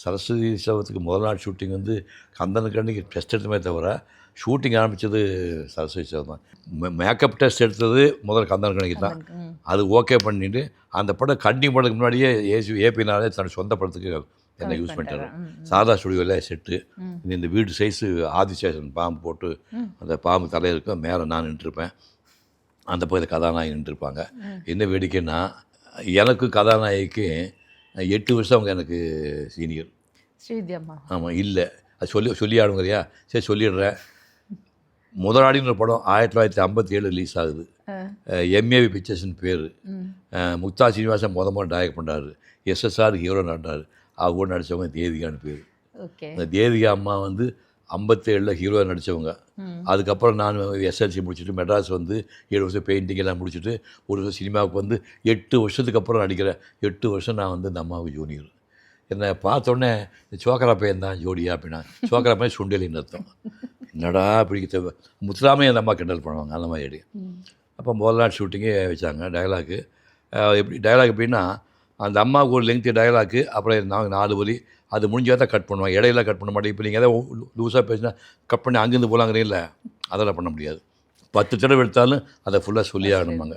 சரஸ்வதி உற்சவத்துக்கு முதல் நாள் ஷூட்டிங் வந்து கந்தனுக்கு அன்றைக்கி டெஸ்ட் எடுத்தமே தவிர ஷூட்டிங் ஆரம்பித்தது சரஸ்வதி உற்சவம் தான். மேக்கப் டெஸ்ட் எடுத்தது முதல் கந்தனுக்கு அன்றைக்கி தான். அது ஓகே பண்ணிவிட்டு அந்த படம் கண்டிங் படத்துக்கு முன்னாடியே ஏபினாலே தன்னோட சொந்த படத்துக்கு என்னை யூஸ் பண்ணிட்டாரு. சாரதா ஸ்டுடியோவில் செட்டு இந்த வீடு சைஸு ஆதிசேஷன் பாம்பு போட்டு அந்த பாம்பு தலையிருக்கும் மேலே நான் நின்றுருப்பேன், அந்த பக்கத்தில் கதாநாயகி நின்றுருப்பாங்க. என்ன வேடிக்கைன்னா எனக்கு கதாநாயகிக்கு 8 வருஷம் அவங்க எனக்கு சீனியர். ஸ்ரீவித்யாம்மா. ஆமாம், இல்லை அது சொல்லி ஆடுங்கிறியா, சரி சொல்லிடுறேன். முதலாளின்ற படம் 1957 ரிலீஸ் ஆகுது. எம்ஏவி பிக்சர்ஸ்னு பேர். முக்தா சீனிவாசன் முதல் டைரக்ட் பண்ணுறாரு, எஸ்எஸ்ஆர் ஹீரோ நடினார். அவங்க கூட நடித்தவங்க தேவிகான்னு பேர். அந்த தேவிகா அம்மா வந்து 57 ஹீரோ நடித்தவங்க. அதுக்கப்புறம் நான் எஸ்எல்சி முடிச்சுட்டு மெட்ராஸ் வந்து 7 வருஷம் பெயிண்டிங் எல்லாம் முடிச்சுட்டு ஒரு வருஷம் சினிமாவுக்கு வந்து 8 வருஷத்துக்கு அப்புறம் நடிக்கிறேன். 8 வருஷம் நான் வந்து இந்த அம்மாவுக்கு ஜூனியர். என்னை பார்த்தோன்னே இந்த சோக்கரா பையன் தான் ஜோடியா அப்படின்னா, சோக்கரா பையன் சுண்டலின்னு அர்த்தம். என்னடா பிடிக்க முத்துராமே அந்த அம்மா கிண்டல் பண்ணுவாங்க அந்த மாதிரி. அப்போ முதல் நாள் ஷூட்டிங்கே வச்சாங்க. டயலாக்கு எப்படி டயலாக் எப்படின்னா, அந்த அம்மாவுக்கு ஒரு லெங்க்தி டயலாக்கு, அப்புறம் நாங்கள் 4 வரி, அது முடிஞ்சால் தான் கட் பண்ணுவாங்க, இடையில கட் பண்ண மாட்டேன். இப்போ நீங்கள் எதாவது லூஸாக பேசினா கட் பண்ணி அங்கேருந்து போகலாங்கிறீங்கள, அதெல்லாம் பண்ண முடியாது. 10 தடவை எடுத்தாலும் அதை ஃபுல்லாக சொல்லி ஆகணுமாங்க.